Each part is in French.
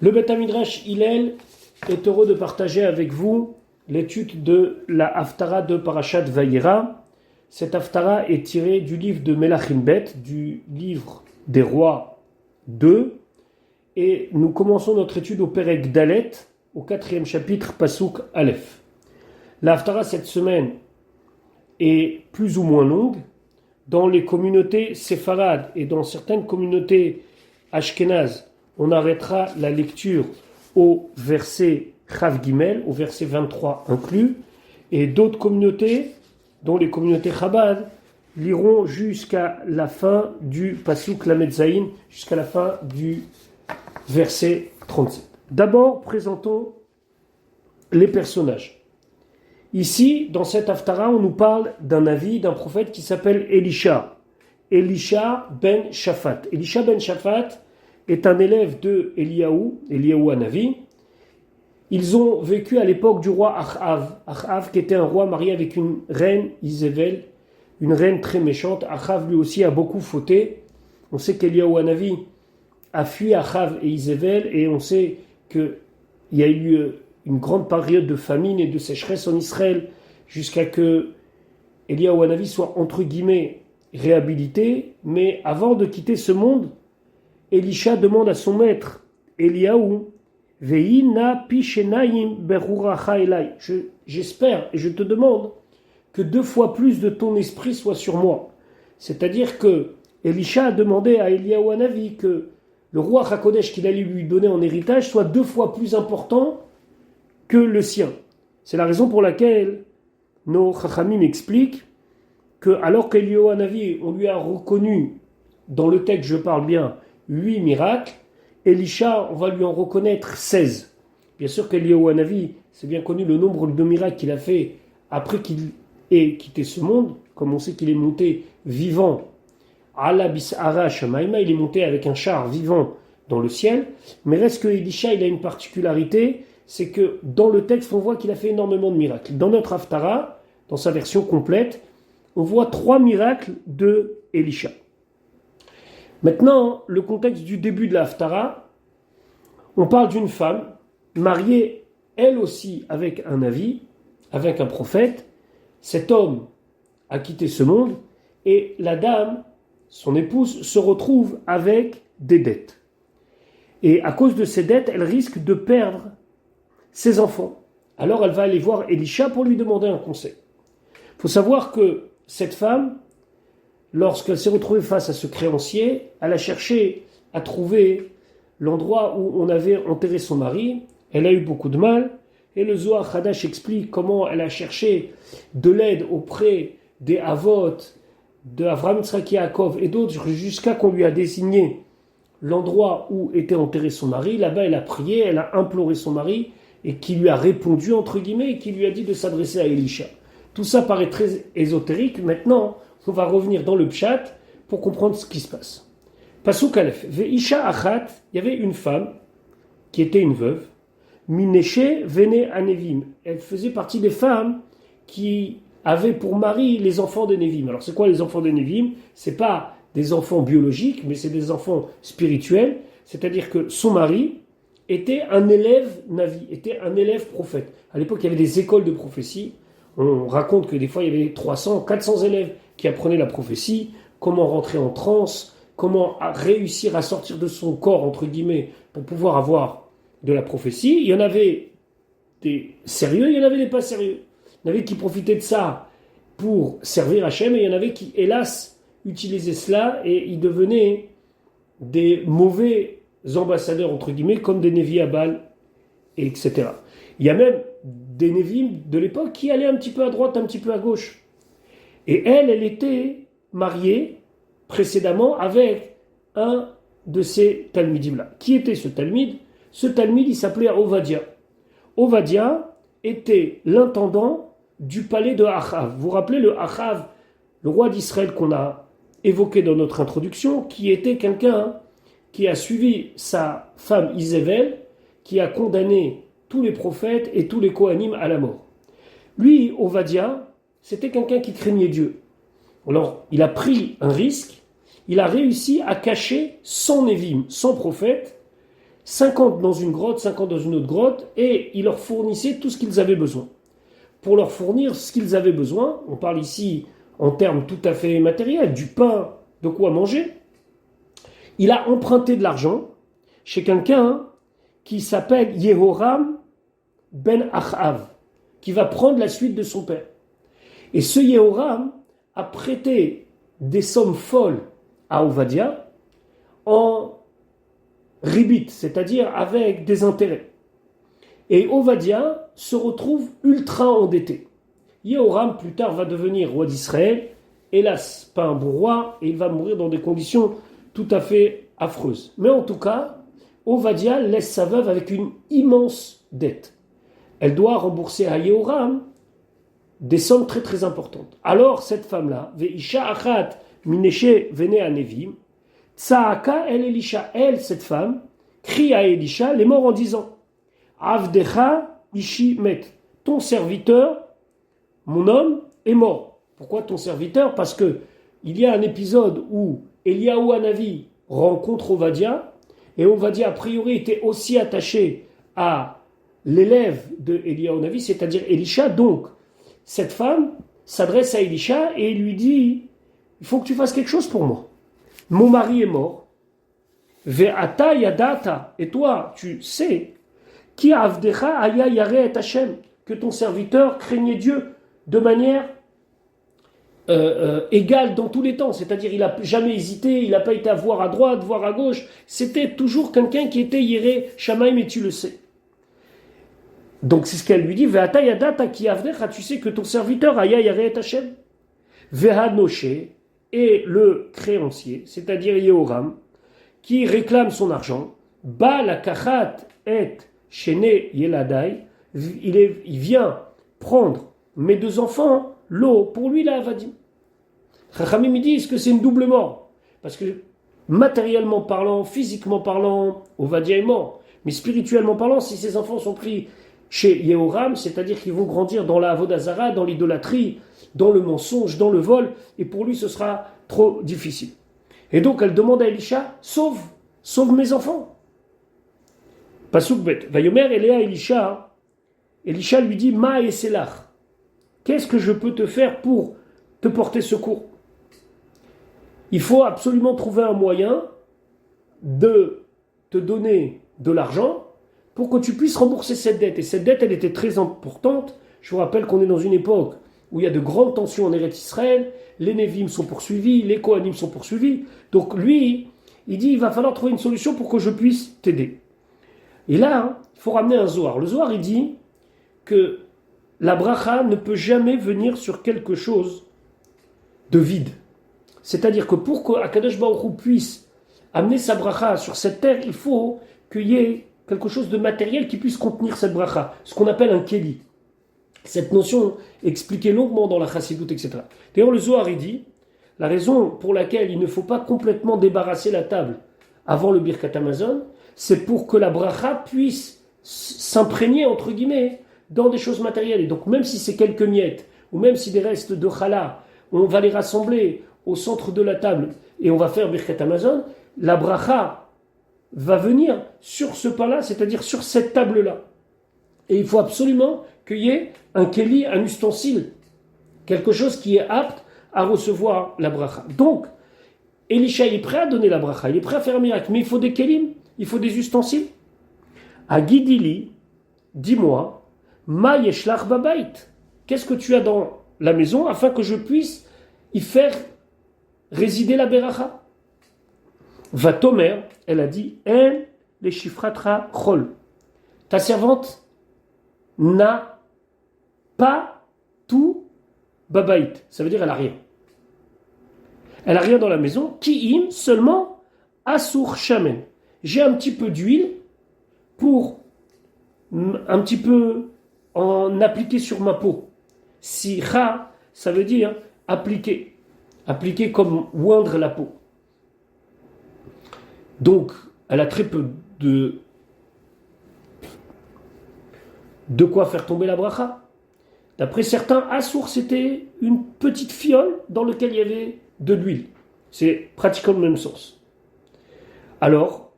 Le Beth Midrash Hillel est heureux de partager avec vous l'étude de la Haftara de Parashat Vayera. Cette Haftara est tirée du livre de Melachim Bet, du livre des rois 2. Et nous commençons notre étude au Perek Dalet, au 4e chapitre, Pasuk Aleph. La Haftara cette semaine est plus ou moins longue. Dans les communautés séfarades et dans certaines communautés ashkénazes, on arrêtera la lecture au verset Chav Gimel, au verset 23 inclus, et d'autres communautés, dont les communautés Chabad, liront jusqu'à la fin du Pasuk Lamed Zayin, jusqu'à la fin du verset 37. D'abord, présentons les personnages. Ici, dans cette Haftara, on nous parle d'un avis d'un prophète qui s'appelle Elisha. Elisha ben Shaphat. Elisha ben Shaphat est un élève de Eliyahu Hanavi. Ils ont vécu à l'époque du roi Achav qui était un roi marié avec une reine Izével, une reine très méchante. Achav lui aussi a beaucoup fauté. On sait qu'Eliyahu Hanavi a fui Achav et Izével, et on sait qu'il y a eu une grande période de famine et de sécheresse en Israël jusqu'à que Eliyahu Hanavi soit entre guillemets réhabilité. Mais avant de quitter ce monde, Elisha demande à son maître, Eliyahu, Ve'ina pishenaim beruracha elai. J'espère et je te demande que 2 fois plus de ton esprit soit sur moi. C'est-à-dire que Elisha a demandé à Eliyahu Hanavi que le roi HaKodesh qu'il allait lui donner en héritage soit 2 fois plus important que le sien. C'est la raison pour laquelle nos Chachamim expliquent que, alors qu'Eliyahu Hanavi, on lui a reconnu, dans le texte je parle bien, 8 miracles, Elisha, on va lui en reconnaître 16. Bien sûr qu'Eliyahu Hanavi, c'est bien connu le nombre de miracles qu'il a fait après qu'il ait quitté ce monde, comme on sait qu'il est monté vivant, Ala Bis'ara Shamaïma, il est monté avec un char vivant dans le ciel, mais reste que Elisha, il a une particularité, c'est que dans le texte, on voit qu'il a fait énormément de miracles. Dans notre Haftara, dans sa version complète, on voit 3 miracles de Elisha. Maintenant, le contexte du début de la Haftara, on parle d'une femme mariée, elle aussi, avec un avis, avec un prophète. Cet homme a quitté ce monde et la dame, son épouse, se retrouve avec des dettes. Et à cause de ces dettes, elle risque de perdre ses enfants. Alors elle va aller voir Elisha pour lui demander un conseil. Il faut savoir que cette femme, lorsqu'elle s'est retrouvée face à ce créancier, elle a cherché à trouver l'endroit où on avait enterré son mari. Elle a eu beaucoup de mal. Et le Zohar Hadash explique comment elle a cherché de l'aide auprès des Havot, de Avraham, Yitzhak, Yaakov et d'autres, jusqu'à qu'on lui a désigné l'endroit où était enterré son mari. Là-bas, elle a prié, elle a imploré son mari, et qui lui a répondu, entre guillemets, et qui lui a dit de s'adresser à Elisha. Tout ça paraît très ésotérique. Maintenant, on va revenir dans le pshat pour comprendre ce qui se passe. Pasuk Aleph. Ve'isha achat, il y avait une femme qui était une veuve. Mineshe vene anevim. Elle faisait partie des femmes qui avaient pour mari les enfants de Nevim. Alors c'est quoi les enfants de Nevim? C'est pas des enfants biologiques, mais c'est des enfants spirituels. C'est-à-dire que son mari était un élève Navi, était un élève prophète. À l'époque, il y avait des écoles de prophétie. On raconte que des fois, il y avait 300, 400 élèves qui apprenaient la prophétie, comment rentrer en transe, comment réussir à sortir de son corps, entre guillemets, pour pouvoir avoir de la prophétie. Il y en avait des sérieux, il y en avait des pas sérieux. Il y en avait qui profitaient de ça pour servir Hachem, et il y en avait qui, hélas, utilisaient cela et ils devenaient des mauvais ambassadeurs, entre guillemets, comme des Nevi Abal, etc. Il y a même des Nevim de l'époque qui allaient un petit peu à droite, un petit peu à gauche. Et elle était mariée précédemment avec un de ces Talmidim-là. Qui était ce Talmid? Ce Talmid, il s'appelait Ovadia. Ovadia était l'intendant du palais de Achav. Vous vous rappelez le Achav, le roi d'Israël qu'on a évoqué dans notre introduction, qui était quelqu'un qui a suivi sa femme Izével, qui a condamné tous les prophètes et tous les Kohanim à la mort. Lui, Ovadia, c'était quelqu'un qui craignait Dieu. Alors, il a pris un risque, il a réussi à cacher son Nevim, son prophète, 50 dans une grotte, 50 dans une autre grotte, et il leur fournissait tout ce qu'ils avaient besoin. Pour leur fournir ce qu'ils avaient besoin, on parle ici en termes tout à fait matériels, du pain, de quoi manger, il a emprunté de l'argent chez quelqu'un qui s'appelle Yehoram ben Achav, qui va prendre la suite de son père. Et ce Yehoram a prêté des sommes folles à Ovadia en ribit, c'est-à-dire avec des intérêts. Et Ovadia se retrouve ultra endetté. Yehoram, plus tard, va devenir roi d'Israël. Hélas, pas un bon roi, et il va mourir dans des conditions tout à fait affreuses. Mais en tout cas, Ovadia laisse sa veuve avec une immense dette. Elle doit rembourser à Yehoram des sommes très très importantes. Alors, cette femme-là, Veisha achat mineshe vene anevim, Tsaaka el Elisha, elle, cette femme, crie à Elisha, les morts en disant Avdecha ishi met, ton serviteur, mon homme, est mort. Pourquoi ton serviteur? Parce que il y a un épisode où Eliyahu Hanavi rencontre Ovadia, et Ovadia, a priori, était aussi attaché à l'élève de Eliyahu Hanavi, c'est-à-dire Elisha. Donc, cette femme s'adresse à Elisha et lui dit il faut que tu fasses quelque chose pour moi. Mon mari est mort. Ve'ata yadata. Et toi, tu sais, ki avdecha aya yare et Hashem, que ton serviteur craignait Dieu de manière égale dans tous les temps. C'est-à-dire, il n'a jamais hésité, il n'a pas été à voir à droite, voir à gauche. C'était toujours quelqu'un qui était yéré Shamaim, et tu le sais. Donc, c'est ce qu'elle lui dit. Ve'ata yadata ki avdecha, tu sais que ton serviteur aya yare et Hashem. Ve'hanoshe, et le créancier, c'est-à-dire Yehoram, qui réclame son argent, Ba la kachat et shene yeladai, il vient prendre mes deux enfants, l'eau, pour lui la avadim. Chachamim me disent que c'est une double mort, parce que matériellement parlant, physiquement parlant, Ovadia est mort, mais spirituellement parlant, si ces enfants sont pris chez Yehoram, c'est-à-dire qu'ils vont grandir dans la avodah zara, dans l'idolâtrie, dans le mensonge, dans le vol, et pour lui ce sera trop difficile. Et donc elle demande à Elisha, sauve mes enfants. Pasuk bet, Vayomer Eléa Elisha, Elisha lui dit, Ma eselach, qu'est-ce que je peux te faire pour te porter secours? Il faut absolument trouver un moyen de te donner de l'argent pour que tu puisses rembourser cette dette. Et cette dette, elle était très importante. Je vous rappelle qu'on est dans une époque où il y a de grandes tensions en Eretz Israël, les Névim sont poursuivis, les Kohanim sont poursuivis. Donc lui, il dit, il va falloir trouver une solution pour que je puisse t'aider. Et là, il faut ramener un Zohar. Le Zohar, il dit que la bracha ne peut jamais venir sur quelque chose de vide. C'est-à-dire que pour qu'Akadosh Baruch Hu puisse amener sa bracha sur cette terre, il faut qu'il y ait quelque chose de matériel qui puisse contenir cette bracha, ce qu'on appelle un keli. Cette notion expliquée longuement dans la Chassidoute, etc. D'ailleurs, le Zohar, il dit, la raison pour laquelle il ne faut pas complètement débarrasser la table avant le Birkat Hamazon, c'est pour que la bracha puisse s'imprégner, entre guillemets, dans des choses matérielles. Et donc, même si c'est quelques miettes, ou même si des restes de challah, on va les rassembler au centre de la table et on va faire Birkat Hamazon, la bracha va venir sur ce pain-là, c'est-à-dire sur cette table-là. Et il faut absolument qu'il y ait un keli, un ustensile, quelque chose qui est apte à recevoir la bracha. Donc, Elisha est prêt à donner la bracha, il est prêt à faire un miracle, mais il faut des kelim, il faut des ustensiles. À Guidili, dis-moi, ma yeshlach babait, qu'est-ce que tu as dans la maison afin que je puisse y faire résider la beracha? Vatomer, elle a dit, en les shifratra chol. Ta servante n'a pas tout babait. Ça veut dire elle a rien. Elle a rien dans la maison. Ki'im, seulement asur shamen. J'ai un petit peu d'huile pour un petit peu en appliquer sur ma peau. Sicha, ça veut dire appliquer. Appliquer comme oindre la peau. Donc, elle a très peu de quoi faire tomber la bracha. D'après certains, Assour, c'était une petite fiole dans laquelle il y avait de l'huile. C'est pratiquement la même source. Alors,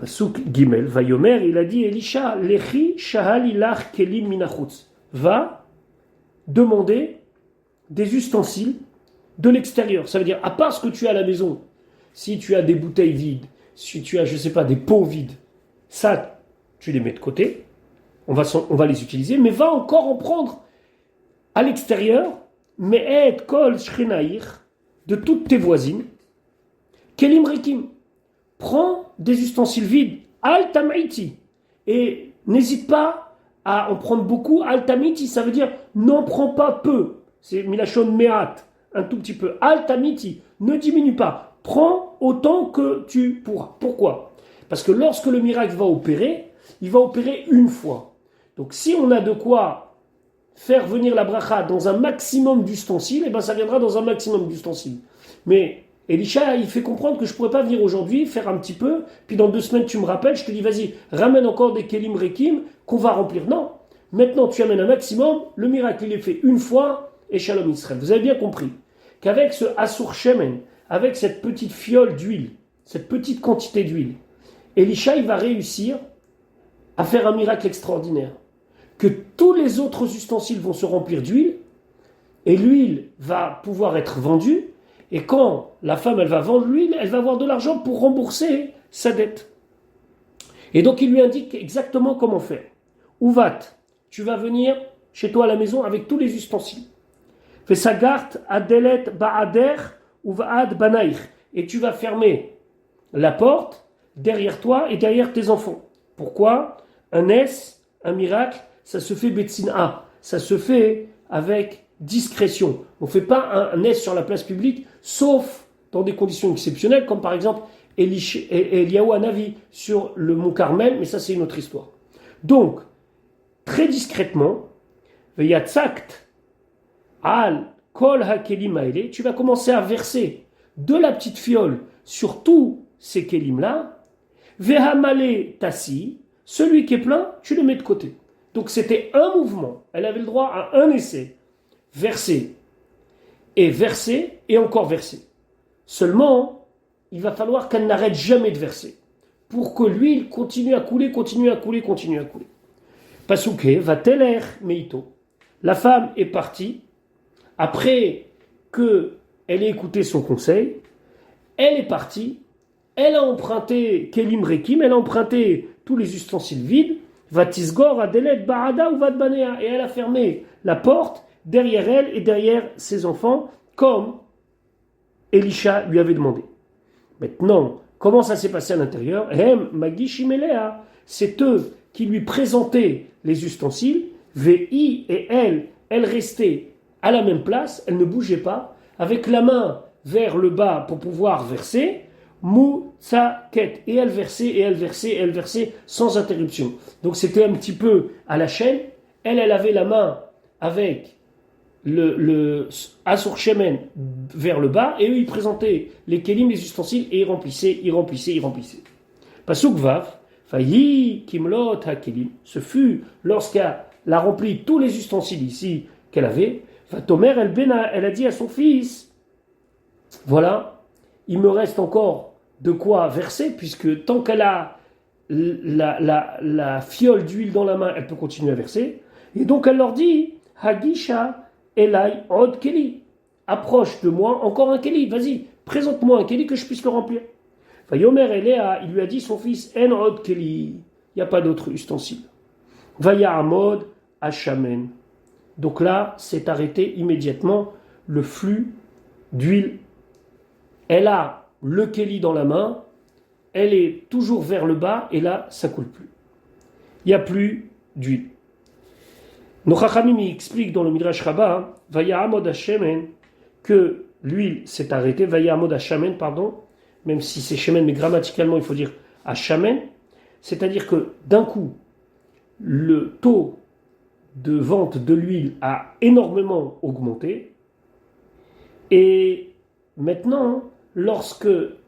Souk Gimel, Vayomer, il a dit Elisha, Lechi Shahal Ilach Kelim Minachutz. Va demander des ustensiles de l'extérieur. Ça veut dire, à part ce que tu as à la maison, si tu as des bouteilles vides, si tu as, je ne sais pas, des pots vides, ça, tu les mets de côté. On va les utiliser, mais va encore en prendre à l'extérieur, mais et kol shrenaïr, de toutes tes voisines, kelim rekim. Prends des ustensiles vides, al tamaiti, et n'hésite pas à en prendre beaucoup, al tamiti, ça veut dire n'en prends pas peu, c'est milachon meat, un tout petit peu, al tamiti, ne diminue pas, prends autant que tu pourras. Pourquoi? Parce que lorsque le miracle va opérer, il va opérer une fois. Donc si on a de quoi faire venir la bracha dans un maximum d'ustensiles, et ben ça viendra dans un maximum d'ustensiles. Mais Elisha, il fait comprendre que je ne pourrais pas venir aujourd'hui, faire un petit peu, puis dans 2 semaines tu me rappelles, je te dis vas-y, ramène encore des kelim rekim qu'on va remplir. Non, maintenant tu amènes un maximum, le miracle il est fait une fois, et shalom Israël. Vous avez bien compris qu'avec ce asur shemen, avec cette petite fiole d'huile, cette petite quantité d'huile, Elisha il va réussir à faire un miracle extraordinaire. Que tous les autres ustensiles vont se remplir d'huile, et l'huile va pouvoir être vendue, et quand la femme elle va vendre l'huile, elle va avoir de l'argent pour rembourser sa dette. Et donc il lui indique exactement comment faire. Ouvat, tu vas venir chez toi à la maison avec tous les ustensiles. Fais sa garde adelet ba'ader ou va'ad banaïr, et tu vas fermer la porte derrière toi et derrière tes enfants. Pourquoi? Un S, un miracle, ça se fait betsina, ça se fait avec discrétion. On ne fait pas un S sur la place publique, sauf dans des conditions exceptionnelles, comme par exemple Eliyahu Hanavi sur le mont Carmel, mais ça c'est une autre histoire. Donc, très discrètement, Veyatzakt al kol hakelim haele, tu vas commencer à verser de la petite fiole sur tous ces kelim-là, Vehamale tassi, celui qui est plein, tu le mets de côté. Donc c'était un mouvement. Elle avait le droit à un essai. Verser et encore verser. Seulement, il va falloir qu'elle n'arrête jamais de verser. Pour que l'huile continue à couler. Pasouké va teler meito. La femme est partie. Après qu'elle ait écouté son conseil, elle est partie. Elle a emprunté Kelim Rekim, elle a emprunté tous les ustensiles vides. Vatisgor adelet barada ou vadbanea, et elle a fermé la porte derrière elle et derrière ses enfants, comme Elisha lui avait demandé. Maintenant, comment ça s'est passé à l'intérieur? Magishimelea, c'est eux qui lui présentaient les ustensiles. Vi et elle restait à la même place, elle ne bougeait pas, avec la main vers le bas pour pouvoir verser. Moutsaket, et elle versait sans interruption. Donc c'était un petit peu à la chaîne. Elle avait la main avec le Asur Shemen vers le bas, et eux ils présentaient les kelim, les ustensiles, et ils remplissaient. Pasuk Vav, Fayi Kimlot HaKelim, ce fut lorsqu'elle a rempli tous les ustensiles ici qu'elle avait, Vatomer El Bena, elle a dit à son fils, voilà, il me reste encore de quoi verser, puisque tant qu'elle a la fiole d'huile dans la main, elle peut continuer à verser. Et donc elle leur dit, Hagisha Elai Od Keli, approche de moi encore un Keli, vas-y, présente-moi un Keli que je puisse le remplir. Vayomer Elea, il lui a dit son fils, En Od Keli, il n'y a pas d'autre ustensile. Vaya Amod Hashamen. Donc là, c'est arrêté immédiatement le flux d'huile. Elle a le Keli dans la main, elle est toujours vers le bas, et là, ça coule plus. Il n'y a plus d'huile. Nos Chachamim expliquent dans le Midrash Rabbah, Vaya Amod Hashemen, que l'huile s'est arrêtée, Vaya Amod Hashemen, pardon, même si c'est Shemen, mais grammaticalement il faut dire Hashemen, c'est-à-dire que d'un coup, le taux de vente de l'huile a énormément augmenté, et maintenant, lorsque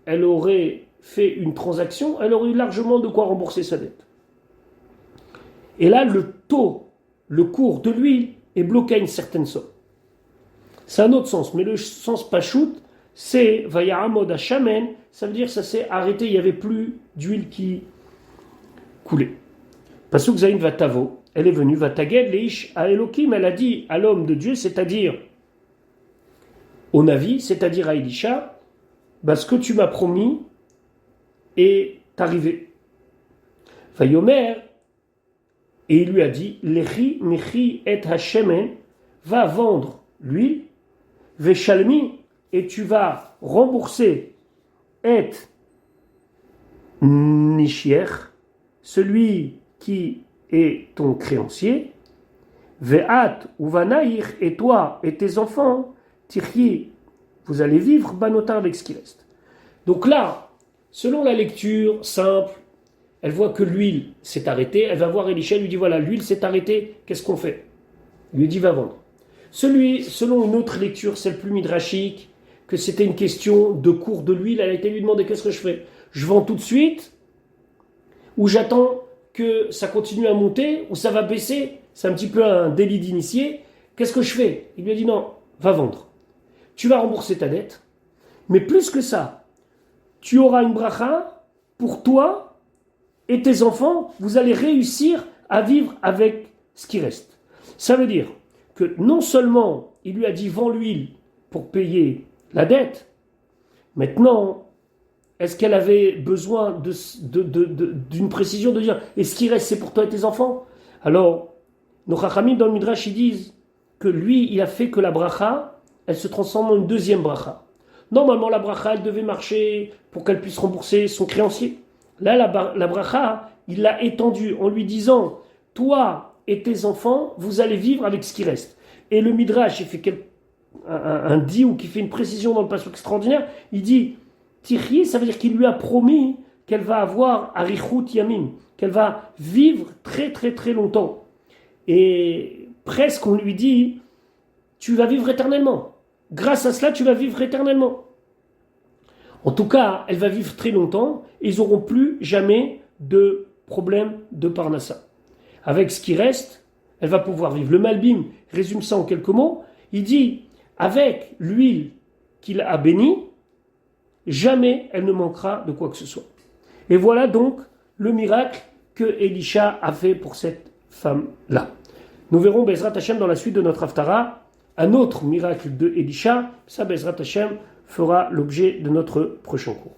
elle aurait fait une transaction, elle aurait eu largement de quoi rembourser sa dette. Et là, le cours de l'huile est bloqué à une certaine somme. C'est un autre sens, mais le sens pachout, c'est Vaya'amod Hashamen, ça veut dire que ça s'est arrêté, il n'y avait plus d'huile qui couler. Pasuk Zayin Vatavo, elle est venue, Vataged Leish à Elohim, elle a dit à l'homme de Dieu, c'est-à-dire au Navi, c'est-à-dire à Elisha, ce que tu m'as promis est arrivé. Vayomer, et il lui a dit, Lechi Mechi et Hashemen, va vendre l'huile, Veshalmi, et tu vas rembourser et Nishier, celui qui est ton créancier, Ve'at ou Vanaïr, et toi et tes enfants, Tirhi, vous allez vivre Banotar avec ce qui reste. Donc là, selon la lecture simple, elle voit que l'huile s'est arrêtée, elle va voir Elisha, elle lui dit voilà, l'huile s'est arrêtée, qu'est-ce qu'on fait? Il lui dit va vendre. Selon une autre lecture, celle plus midrashique, que c'était une question de cours de l'huile, elle a été lui demander qu'est-ce que je fais? Je vends tout de suite, ou j'attends que ça continue à monter, ou ça va baisser, c'est un petit peu un délit d'initié, qu'est-ce que je fais? Il lui a dit non, va vendre. Tu vas rembourser ta dette, mais plus que ça, tu auras une bracha pour toi et tes enfants, vous allez réussir à vivre avec ce qui reste. Ça veut dire que non seulement il lui a dit vends l'huile pour payer la dette, maintenant, est-ce qu'elle avait besoin d'une précision de dire et ce qui reste c'est pour toi et tes enfants? Alors, nos chachamim dans le Midrash ils disent que lui il a fait que la bracha elle se transforme en une deuxième bracha. Normalement la bracha elle devait marcher pour qu'elle puisse rembourser son créancier. Là, la bracha, il l'a étendue en lui disant « Toi et tes enfants, vous allez vivre avec ce qui reste. » Et le Midrash, il fait un dit ou qui fait une précision dans le passage extraordinaire, il dit « Tirhi », ça veut dire qu'il lui a promis qu'elle va avoir Arichut Yamim, qu'elle va vivre très très très longtemps. Et presque on lui dit « Tu vas vivre éternellement. Grâce à cela, tu vas vivre éternellement. » En tout cas, elle va vivre très longtemps et ils n'auront plus jamais de problème de parnassa. Avec ce qui reste, elle va pouvoir vivre. Le Malbim résume ça en quelques mots. Il dit, avec l'huile qu'il a bénie, jamais elle ne manquera de quoi que ce soit. Et voilà donc le miracle que Elisha a fait pour cette femme-là. Nous verrons Bezrat Hashem dans la suite de notre Haftara, un autre miracle de Elisha. Ça, Bezrat Hashem, fera l'objet de notre prochain cours.